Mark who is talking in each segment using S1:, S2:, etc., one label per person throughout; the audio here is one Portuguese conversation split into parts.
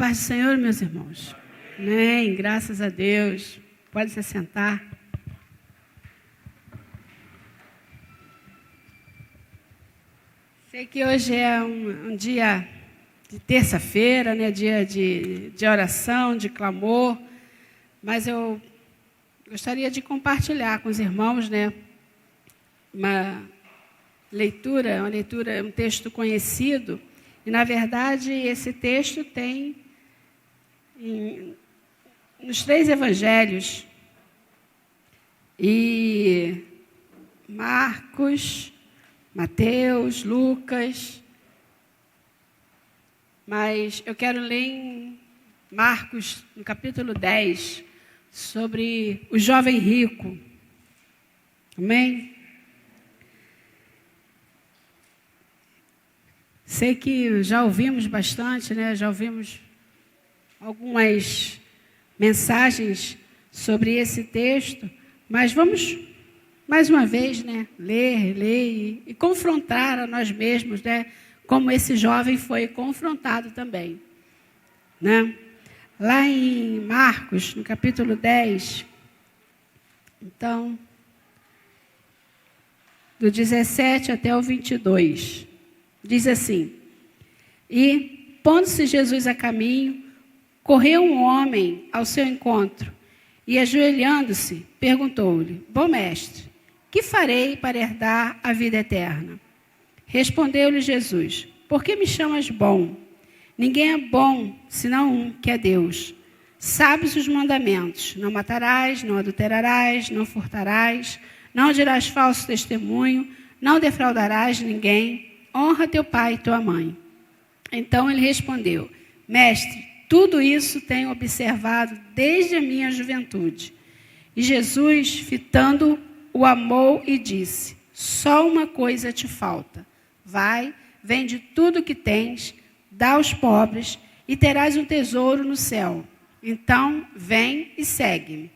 S1: paz do Senhor, meus irmãos. Amém, graças a Deus. Pode se sentar. Sei que hoje é um dia de terça-feira, né? Dia de oração, de clamor, mas eu gostaria de compartilhar com os irmãos, né? Uma leitura, um texto conhecido. E, na verdade, esse texto tem nos 3 evangelhos. E Marcos, Mateus, Lucas. Mas eu quero ler em Marcos, no capítulo 10, sobre o jovem rico. Amém? Sei que já ouvimos bastante, né? Já ouvimos algumas mensagens sobre esse texto, mas vamos, mais uma vez, né? Ler e confrontar a nós mesmos, né? Como esse jovem foi confrontado também, né? Lá em Marcos, no capítulo 10, então, do 17 até o 22, diz assim: E, pondo-se Jesus a caminho, correu um homem ao seu encontro, e, ajoelhando-se, perguntou-lhe: Bom mestre, que farei para herdar a vida eterna? Respondeu-lhe Jesus: Por que me chamas bom? Ninguém é bom, senão um, que é Deus. Sabes os mandamentos: não matarás, não adulterarás, não furtarás, não dirás falso testemunho, não defraudarás ninguém, honra teu pai e tua mãe. Então ele respondeu: Mestre, tudo isso tenho observado desde a minha juventude. E Jesus, fitando, o amou e disse: Só uma coisa te falta. Vai, vende tudo o que tens, dá aos pobres, e terás um tesouro no céu. Então, vem e segue-me.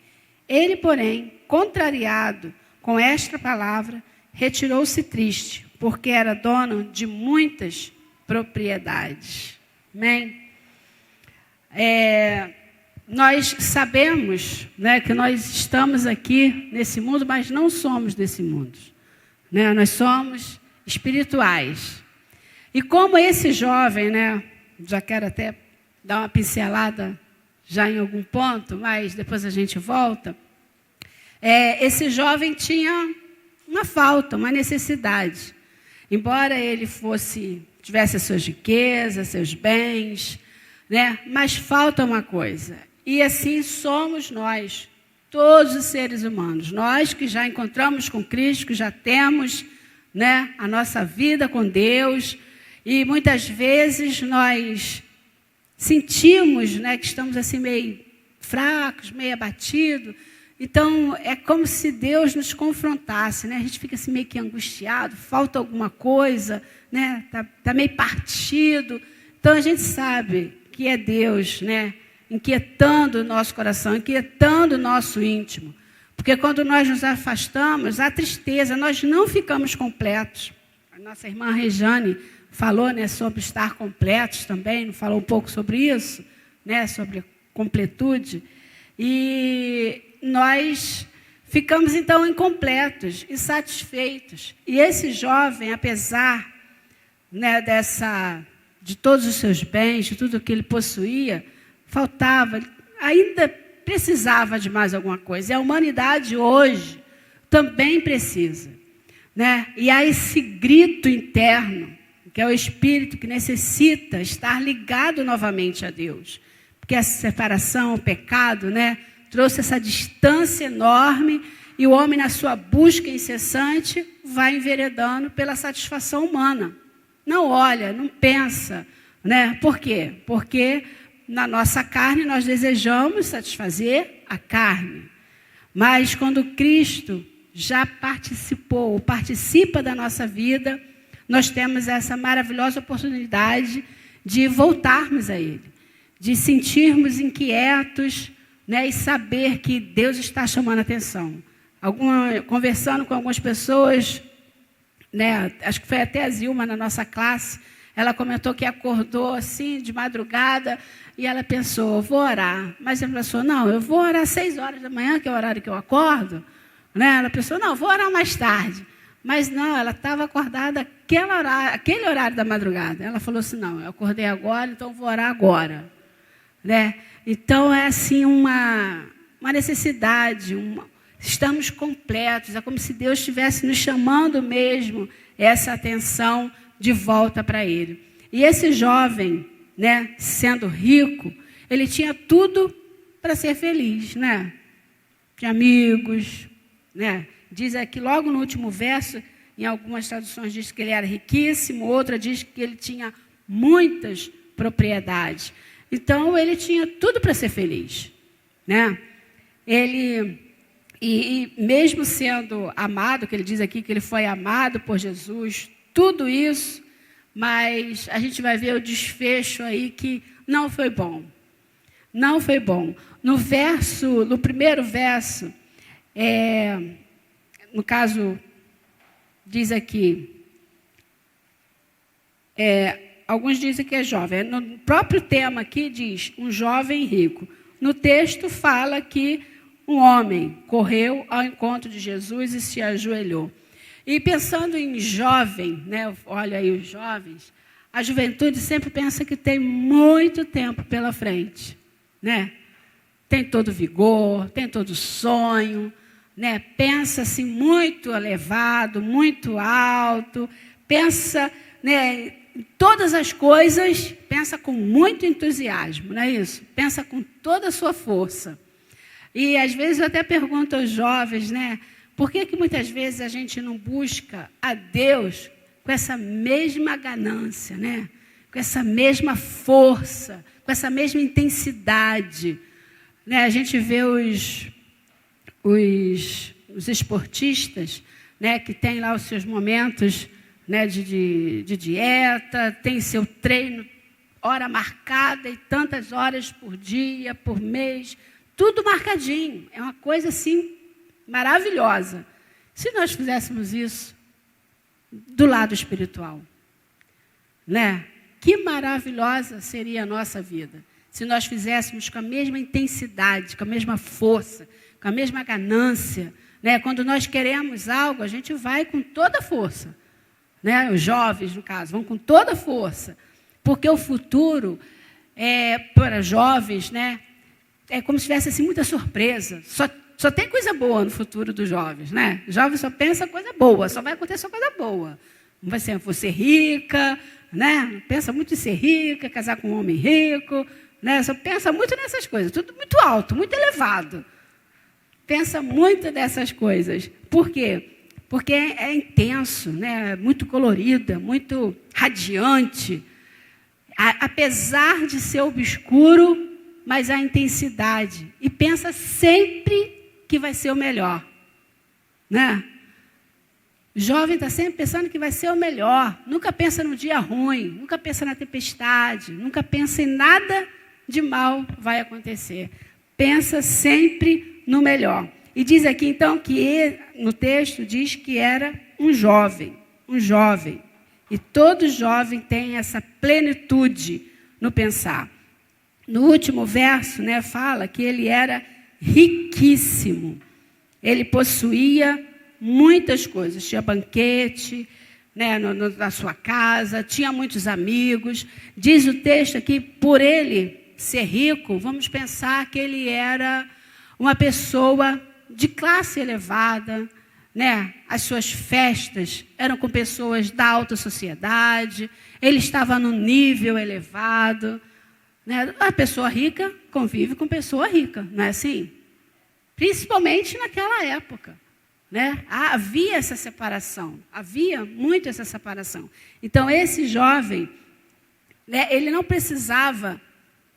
S1: Ele, porém, contrariado com esta palavra, retirou-se triste, porque era dono de muitas propriedades. Amém? Nós sabemos, né, que nós estamos aqui nesse mundo, mas não somos desse mundo, né? Nós somos espirituais. E como esse jovem, né, já quero até dar uma pincelada já em algum ponto, mas depois a gente volta. Esse jovem tinha uma falta, uma necessidade. Embora ele tivesse as suas riquezas, seus bens, né, mas falta uma coisa. E assim somos nós, todos os seres humanos. Nós que já encontramos com Cristo, que já temos, né, a nossa vida com Deus, e muitas vezes nós sentimos, né, que estamos assim meio fracos, meio abatidos. Então, é como se Deus nos confrontasse, né? A gente fica assim meio que angustiado, falta alguma coisa, né? Tá meio partido. Então, a gente sabe que é Deus, né, inquietando o nosso coração, inquietando o nosso íntimo. Porque quando nós nos afastamos, há tristeza, nós não ficamos completos. A nossa irmã Rejane falou, né, sobre estar completos também, falou um pouco sobre isso, né, sobre completude. E nós ficamos, então, incompletos, insatisfeitos. E esse jovem, apesar, né, de todos os seus bens, de tudo que ele possuía, faltava, ainda precisava de mais alguma coisa. E a humanidade hoje também precisa, né? E há esse grito interno, que é o espírito que necessita estar ligado novamente a Deus. Porque a separação, o pecado, né, trouxe essa distância enorme, e o homem, na sua busca incessante, vai enveredando pela satisfação humana. Não olha, não pensa, né? Por quê? Porque na nossa carne nós desejamos satisfazer a carne. Mas quando Cristo já participa da nossa vida, nós temos essa maravilhosa oportunidade de voltarmos a Ele, de sentirmos inquietos, né, e saber que Deus está chamando a atenção. Conversando com algumas pessoas, né, acho que foi até a Zilma na nossa classe, ela comentou que acordou assim de madrugada e ela pensou, vou orar. Mas ela pensou, não, eu vou orar às 6 horas da manhã, que é o horário que eu acordo. Né? Ela pensou, não, vou orar mais tarde. Mas não, ela estava acordada aquele horário da madrugada. Ela falou assim, não, eu acordei agora, então vou orar agora. Né? Então, é assim uma necessidade, estamos completos, é como se Deus estivesse nos chamando mesmo essa atenção de volta para Ele. E esse jovem, né, sendo rico, ele tinha tudo para ser feliz, né? Tinha amigos, né? Diz aqui logo no último verso, em algumas traduções diz que ele era riquíssimo, outra diz que ele tinha muitas propriedades. Então, ele tinha tudo para ser feliz, né? E mesmo sendo amado, que ele diz aqui que ele foi amado por Jesus, tudo isso, mas a gente vai ver o desfecho aí que não foi bom. Não foi bom. No primeiro verso, no caso, diz aqui, alguns dizem que é jovem. No próprio tema aqui diz, um jovem rico. No texto fala que um homem correu ao encontro de Jesus e se ajoelhou. E pensando em jovem, né, olha aí os jovens, a juventude sempre pensa que tem muito tempo pela frente, né? Tem todo vigor, tem todo sonho, né? Pensa assim muito elevado, muito alto, pensa, né, em todas as coisas, pensa com muito entusiasmo, não é isso? Pensa com toda a sua força. E às vezes eu até pergunto aos jovens, né? Por que muitas vezes a gente não busca a Deus com essa mesma ganância, né? Com essa mesma força, com essa mesma intensidade? Né? A gente vê os esportistas, né, que têm lá os seus momentos, né, de dieta, tem seu treino, hora marcada e tantas horas por dia, por mês, tudo marcadinho. É uma coisa assim maravilhosa. Se nós fizéssemos isso do lado espiritual, né? Que maravilhosa seria a nossa vida se nós fizéssemos com a mesma intensidade, com a mesma força, com a mesma ganância, né? Quando nós queremos algo, a gente vai com toda a força, né? Os jovens, no caso, vão com toda a força, porque o futuro para jovens, né? É como se tivesse assim, muita surpresa. Só tem coisa boa no futuro dos jovens, né? O jovem só pensa coisa boa, só vai acontecer coisa boa. Não vai ser, vou ser rica, né? Pensa muito em ser rica, casar com um homem rico, né? Só pensa muito nessas coisas, tudo muito alto, muito elevado. Pensa muito dessas coisas. Por quê? Porque é intenso, né? Muito colorida, muito radiante. Apesar de ser obscuro, mas a intensidade. E pensa sempre que vai ser o melhor, né? O jovem está sempre pensando que vai ser o melhor. Nunca pensa no dia ruim, nunca pensa na tempestade, nunca pensa em nada de mal vai acontecer. Pensa sempre no melhor. E diz aqui, então, que no texto diz que era um jovem. E todo jovem tem essa plenitude no pensar. No último verso, né, fala que ele era riquíssimo. Ele possuía muitas coisas. Tinha banquete, né, na sua casa, tinha muitos amigos. Diz o texto aqui, por ele ser rico, vamos pensar que ele era uma pessoa de classe elevada, né? As suas festas eram com pessoas da alta sociedade, ele estava num nível elevado, né? A pessoa rica convive com pessoa rica, não é assim? Principalmente naquela época, né? Havia essa separação, havia muito essa separação. Então, esse jovem, né, ele não precisava,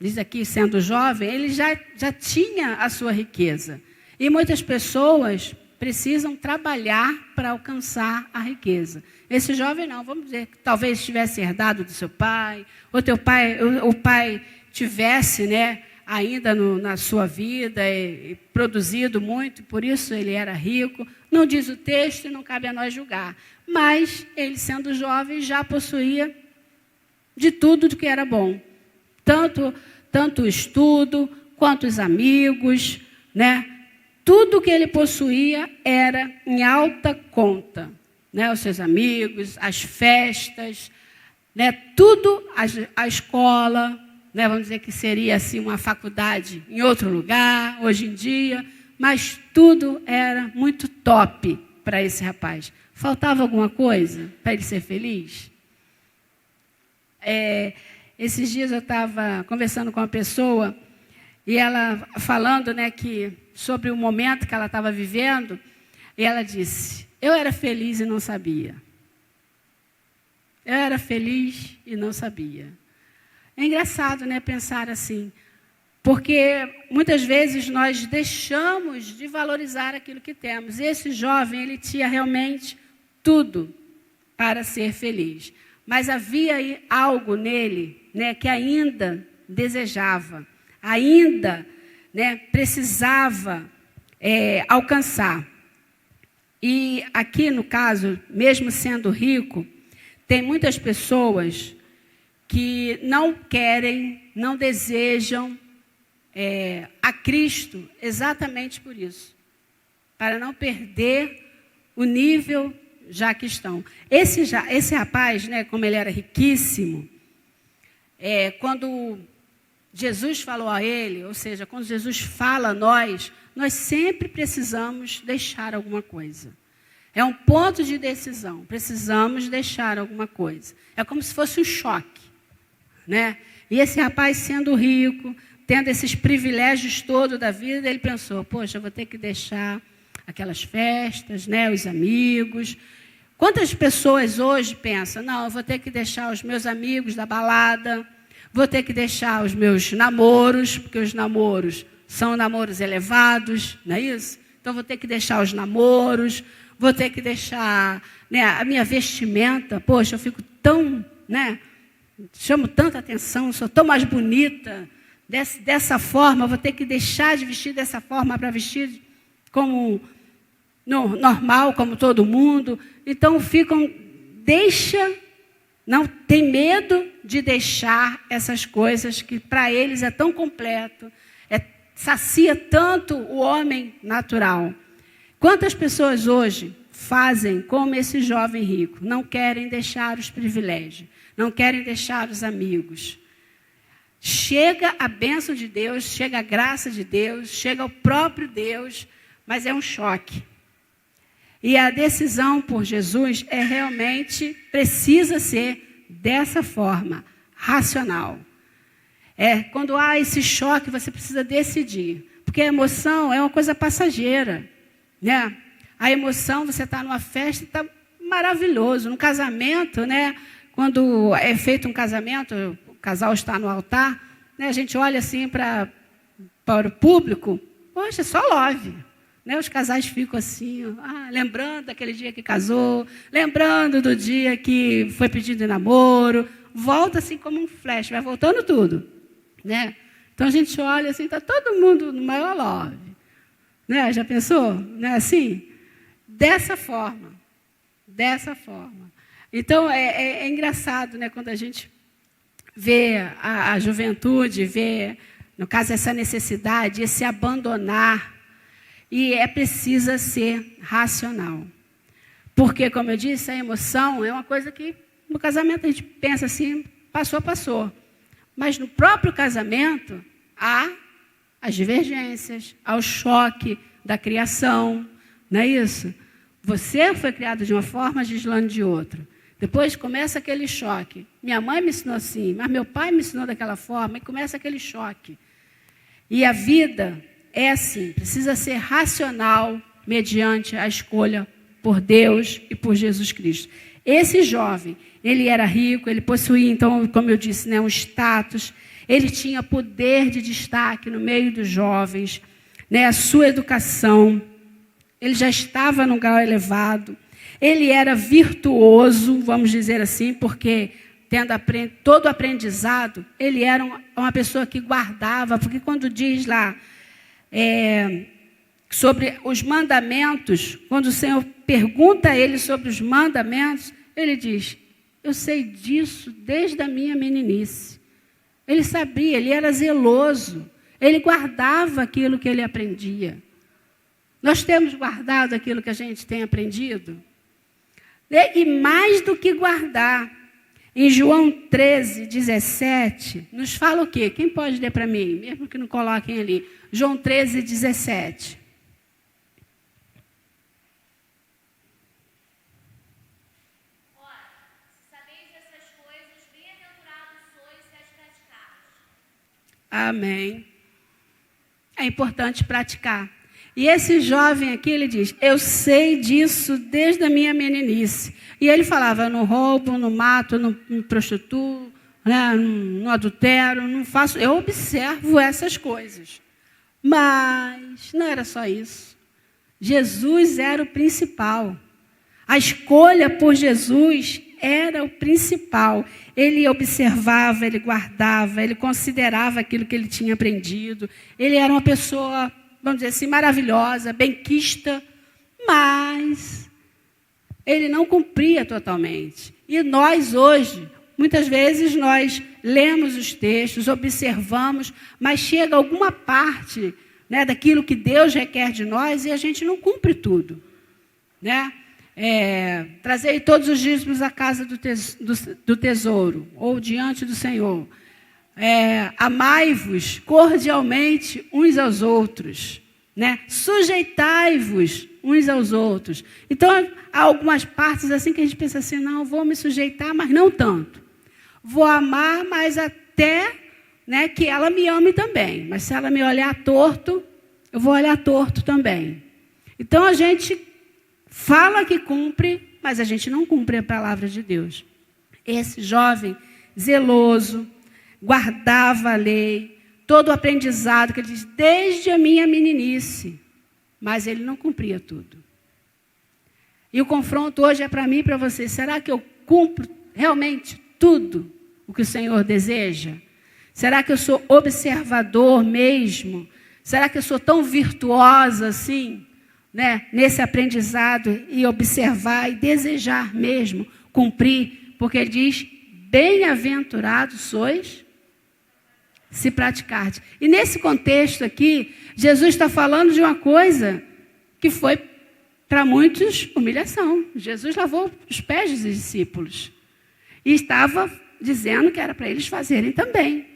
S1: diz aqui, sendo jovem, ele já tinha a sua riqueza. E muitas pessoas precisam trabalhar para alcançar a riqueza. Esse jovem não, vamos dizer, que talvez tivesse herdado do seu pai, ou o pai tivesse, né, ainda na sua vida e produzido muito, por isso ele era rico. Não diz o texto e não cabe a nós julgar. Mas ele, sendo jovem, já possuía de tudo que era bom. Tanto o estudo, quanto os amigos, né? Tudo que ele possuía era em alta conta, né? Os seus amigos, as festas, né? Tudo, a escola, né? Vamos dizer que seria assim uma faculdade em outro lugar, hoje em dia, mas tudo era muito top para esse rapaz. Faltava alguma coisa para ele ser feliz? Esses dias eu estava conversando com uma pessoa e ela falando, né, sobre o momento que ela estava vivendo, e ela disse: eu era feliz e não sabia. Eu era feliz e não sabia. É engraçado, né, pensar assim, porque muitas vezes nós deixamos de valorizar aquilo que temos. Esse jovem, ele tinha realmente tudo para ser feliz, mas havia aí algo nele, né, que ainda desejava, ainda, né, precisava alcançar. E aqui, no caso, mesmo sendo rico, tem muitas pessoas que não querem, não desejam a Cristo exatamente por isso, para não perder o nível já que estão. Esse rapaz, né, como ele era riquíssimo, quando Jesus falou a ele, ou seja, quando Jesus fala a nós sempre precisamos deixar alguma coisa. É um ponto de decisão, precisamos deixar alguma coisa. É como se fosse um choque, né? E esse rapaz, sendo rico, tendo esses privilégios todos da vida, ele pensou: poxa, eu vou ter que deixar aquelas festas, né, os amigos. Quantas pessoas hoje pensam: não, eu vou ter que deixar os meus amigos da balada, vou ter que deixar os meus namoros, porque os namoros são namoros elevados, não é isso? Então, vou ter que deixar os namoros, vou ter que deixar, né, a minha vestimenta. Poxa, eu fico tão, né, chamo tanta atenção, sou tão mais bonita dessa forma, vou ter que deixar de vestir dessa forma para vestir como normal, como todo mundo. Então, não tem medo de deixar essas coisas que para eles é tão completo, sacia tanto o homem natural. Quantas pessoas hoje fazem como esse jovem rico? Não querem deixar os privilégios, não querem deixar os amigos. Chega a bênção de Deus, chega a graça de Deus, chega o próprio Deus, mas é um choque. E a decisão por Jesus precisa ser dessa forma, racional. Quando há esse choque, você precisa decidir. Porque a emoção é uma coisa passageira, né? A emoção, você está numa festa, está maravilhoso. No casamento, né? Quando é feito um casamento, o casal está no altar, né? A gente olha assim para o público, poxa, só love. Né? Os casais ficam assim, lembrando daquele dia que casou, lembrando do dia que foi pedido em namoro, volta assim como um flash, vai voltando tudo. Né? Então a gente olha assim, está todo mundo no maior love. Né? Já pensou? Não é assim? Dessa forma. Então é engraçado, né, quando a gente vê a juventude, vê, no caso, essa necessidade, esse abandonar, e precisa ser racional. Porque, como eu disse, a emoção é uma coisa que no casamento a gente pensa assim, passou. Mas no próprio casamento há as divergências, há o choque da criação, não é isso? Você foi criado de uma forma, Gislane de outra. Depois começa aquele choque. Minha mãe me ensinou assim, mas meu pai me ensinou daquela forma, e começa aquele choque. E a vida é assim, precisa ser racional mediante a escolha por Deus e por Jesus Cristo. Esse jovem, ele era rico, ele possuía, então, como eu disse, né, um status, ele tinha poder de destaque no meio dos jovens, né, a sua educação, ele já estava num grau elevado, ele era virtuoso, vamos dizer assim, porque tendo todo o aprendizado, ele era uma pessoa que guardava, porque quando diz lá sobre os mandamentos, quando o Senhor pergunta a ele sobre os mandamentos, ele diz: eu sei disso desde a minha meninice. Ele sabia, ele era zeloso, ele guardava aquilo que ele aprendia. Nós temos guardado aquilo que a gente tem aprendido? E mais do que guardar, em João 13, 17, nos fala o quê? Quem pode ler para mim? Mesmo que não coloquem ali. João 13, 17. Amém. É importante praticar. E esse jovem aqui, ele diz, eu sei disso desde a minha meninice. E ele falava, eu não roubo, não mato, não me prostituo, né, não adultero, não faço, eu observo essas coisas. Mas não era só isso. Jesus era o principal. A escolha por Jesus era o principal. Ele observava, ele guardava, ele considerava aquilo que ele tinha aprendido. Ele era uma pessoa, vamos dizer assim, maravilhosa, benquista, mas ele não cumpria totalmente. E nós hoje, muitas vezes nós lemos os textos, observamos, mas chega alguma parte, né, daquilo que Deus requer de nós e a gente não cumpre tudo, né? Trazei todos os dízimos à casa do tesouro, ou diante do Senhor. Amai-vos cordialmente uns aos outros, né? Sujeitai-vos uns aos outros. Então, há algumas partes assim que a gente pensa assim, não, vou me sujeitar, mas não tanto. Vou amar, mas até, né, que ela me ame também. Mas se ela me olhar torto, eu vou olhar torto também. Então, a gente fala que cumpre, mas a gente não cumpre a palavra de Deus. Esse jovem zeloso, guardava a lei, todo o aprendizado, que ele diz, desde a minha meninice, mas ele não cumpria tudo. E o confronto hoje é para mim e para você, será que eu cumpro realmente tudo o que o Senhor deseja? Será que eu sou observador mesmo? Será que eu sou tão virtuosa assim, né, nesse aprendizado e observar e desejar mesmo cumprir? Porque ele diz, bem-aventurados sois se praticardes. E nesse contexto aqui, Jesus está falando de uma coisa que foi para muitos humilhação. Jesus lavou os pés dos discípulos e estava dizendo que era para eles fazerem também.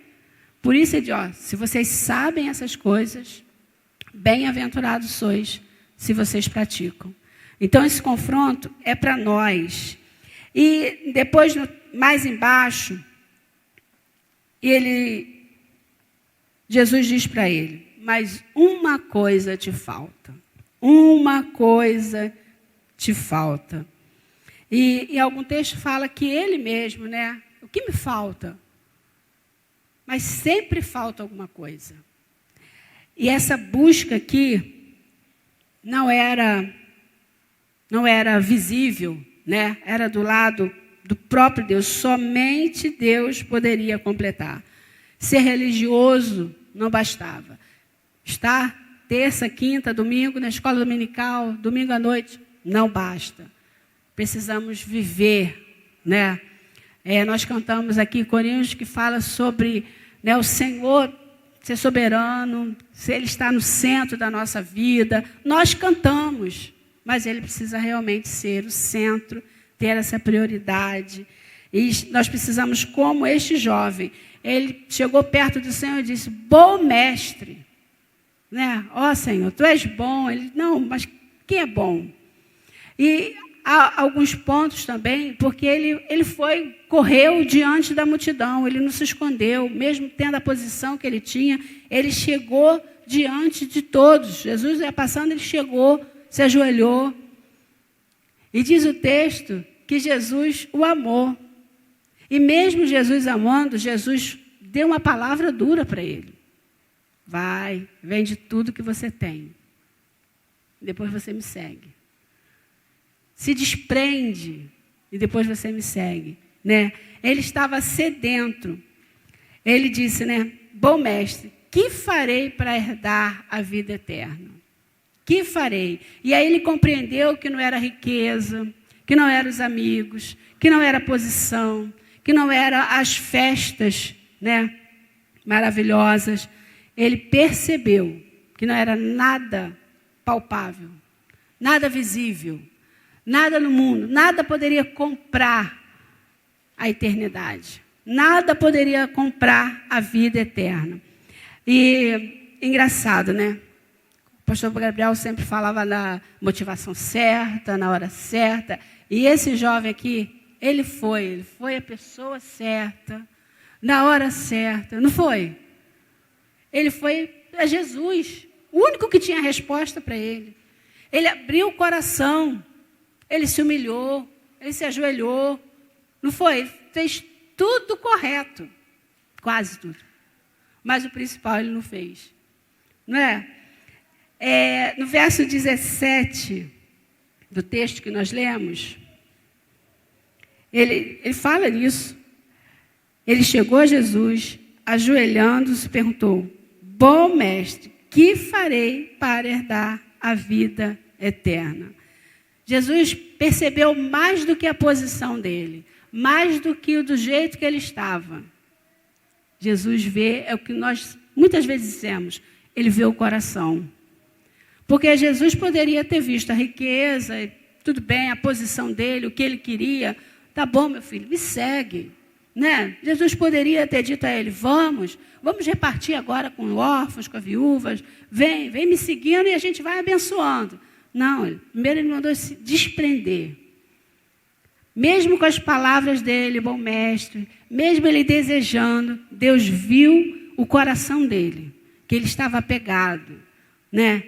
S1: Por isso ele diz, se vocês sabem essas coisas, bem-aventurados sois se vocês praticam. Então esse confronto é para nós. E depois, mais embaixo, Jesus diz para ele, mas uma coisa te falta. Uma coisa te falta. E em algum texto fala que ele mesmo, né? O que me falta? Mas sempre falta alguma coisa. E essa busca aqui não era visível, né? Era do lado do próprio Deus. Somente Deus poderia completar. Ser religioso não bastava. Estar terça, quinta, domingo na escola dominical, domingo à noite, não basta. Precisamos viver, né? Nós cantamos aqui Coríntios que fala sobre, né, o Senhor ser soberano, se Ele está no centro da nossa vida. Nós cantamos, mas Ele precisa realmente ser o centro, ter essa prioridade. E nós precisamos, como este jovem, ele chegou perto do Senhor e disse, bom mestre, né? Ó Senhor, Tu és bom. Ele, não, mas quem é bom? E há alguns pontos também, porque ele correu diante da multidão, ele não se escondeu, mesmo tendo a posição que ele tinha, ele chegou diante de todos. Jesus ia passando, ele chegou, se ajoelhou. E diz o texto que Jesus o amou. E mesmo Jesus amando, Jesus deu uma palavra dura para ele. Vai, vende tudo que você tem. Depois você me segue. Se desprende e depois você me segue, né? Ele estava sedento. Ele disse, né? Bom mestre, que farei para herdar a vida eterna? Que farei? E aí ele compreendeu que não era riqueza, que não eram os amigos, que não era a posição, que não eram as festas, né, maravilhosas. Ele percebeu que não era nada palpável, nada visível, nada no mundo, nada poderia comprar a eternidade, nada poderia comprar a vida eterna. E engraçado, né? O pastor Gabriel sempre falava na motivação certa, na hora certa. E esse jovem aqui, ele foi a pessoa certa, na hora certa, não foi? Ele foi a Jesus, o único que tinha resposta para ele. Ele abriu o coração, ele se humilhou, ele se ajoelhou, não foi? Ele fez tudo correto, quase tudo. Mas o principal ele não fez, não é? No verso 17 do texto que nós lemos, ele fala nisso. Ele chegou a Jesus, ajoelhando-se, perguntou: bom mestre, que farei para herdar a vida eterna? Jesus percebeu mais do que a posição dele, mais do que do jeito que ele estava. Jesus vê, é o que nós muitas vezes dizemos, ele vê o coração. Porque Jesus poderia ter visto a riqueza, tudo bem, a posição dele, o que ele queria. Tá bom, meu filho, me segue. Né? Jesus poderia ter dito a ele: vamos repartir agora com órfãos, com as viúvas, vem me seguindo e a gente vai abençoando. Não, primeiro ele mandou se desprender. Mesmo com as palavras dele, bom mestre, mesmo ele desejando, Deus viu o coração dele, que ele estava apegado, né?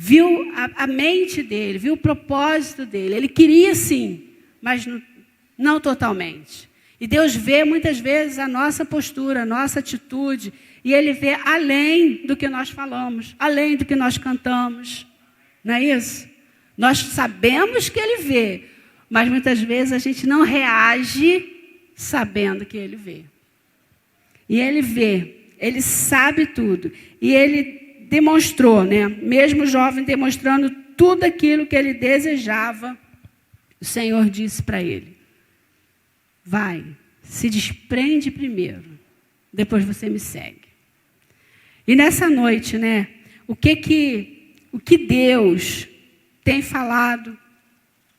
S1: Viu a mente dele, viu o propósito dele. Ele queria sim, mas não totalmente. E Deus vê muitas vezes a nossa postura, a nossa atitude, e Ele vê além do que nós falamos, além do que nós cantamos. Não é isso? Nós sabemos que Ele vê, mas muitas vezes a gente não reage sabendo que Ele vê. E Ele vê, Ele sabe tudo. E Ele demonstrou, né? Mesmo jovem demonstrando tudo aquilo que ele desejava, o Senhor disse para ele: vai, se desprende primeiro, depois você me segue. E nessa noite, né, o que Deus tem falado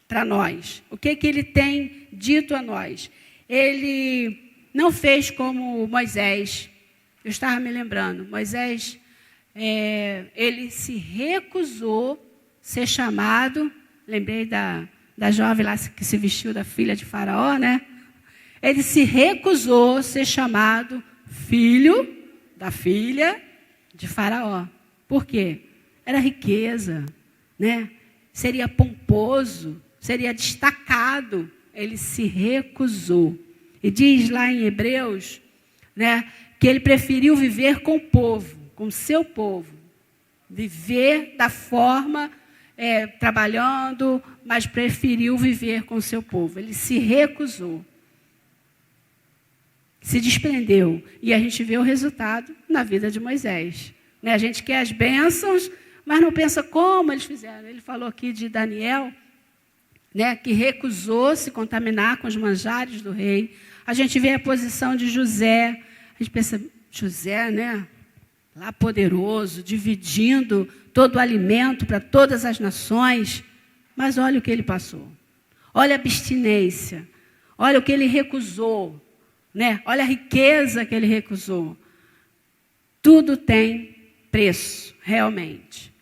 S1: para nós? O que Ele tem dito a nós? Ele não fez como Moisés. Eu estava me lembrando, Moisés, ele se recusou ser chamado, lembrei da jovem lá que se vestiu da filha de Faraó, né? Ele se recusou ser chamado filho da filha de Faraó. Por quê? Era riqueza, né? Seria pomposo, seria destacado. Ele se recusou. E diz lá em Hebreus, né, que ele preferiu viver com o povo, com o seu povo. Viver da forma, trabalhando, mas preferiu viver com o seu povo. Ele se recusou. Se desprendeu. E a gente vê o resultado na vida de Moisés. Né? A gente quer as bênçãos, mas não pensa como eles fizeram. Ele falou aqui de Daniel, né, que recusou se contaminar com os manjares do rei. A gente vê a posição de José. A gente pensa, José, né, lá poderoso, dividindo todo o alimento para todas as nações. Mas olha o que ele passou. Olha a abstinência. Olha o que ele recusou. Né? Olha a riqueza que ele recusou. Tudo tem preço, realmente.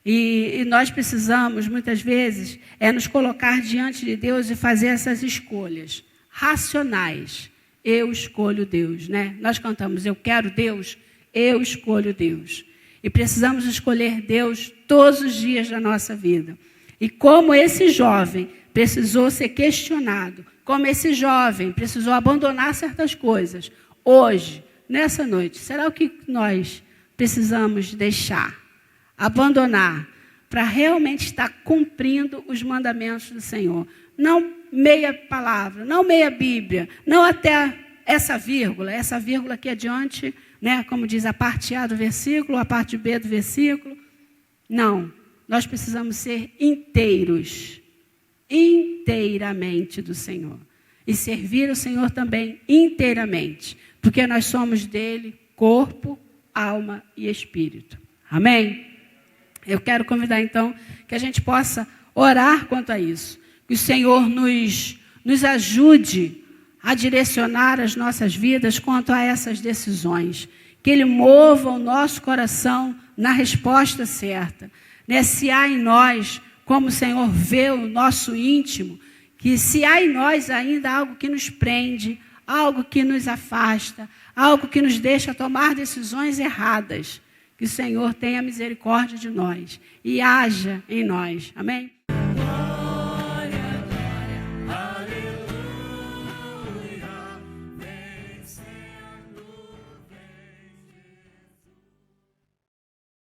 S1: E nós precisamos, muitas vezes, nos colocar diante de Deus e fazer essas escolhas racionais. Eu escolho Deus, né? Nós cantamos, eu quero Deus, eu escolho Deus. E precisamos escolher Deus todos os dias da nossa vida. E como esse jovem precisou ser questionado, como esse jovem precisou abandonar certas coisas, hoje, nessa noite, será o que nós precisamos deixar, abandonar, para realmente estar cumprindo os mandamentos do Senhor? Não meia palavra, não meia Bíblia, não até essa vírgula aqui adiante, né, como diz a parte A do versículo, a parte B do versículo. Não, nós precisamos ser inteiros. inteiramente do Senhor. E servir o Senhor também inteiramente, porque nós somos dele corpo, alma e espírito. Amém? Eu quero convidar então que a gente possa orar quanto a isso. Que o Senhor nos ajude a direcionar as nossas vidas quanto a essas decisões. Que Ele mova o nosso coração na resposta certa. Né? Se há em nós, como o Senhor vê o nosso íntimo, que se há em nós ainda algo que nos prende, algo que nos afasta, algo que nos deixa tomar decisões erradas, que o Senhor tenha misericórdia de nós e haja em nós. Amém?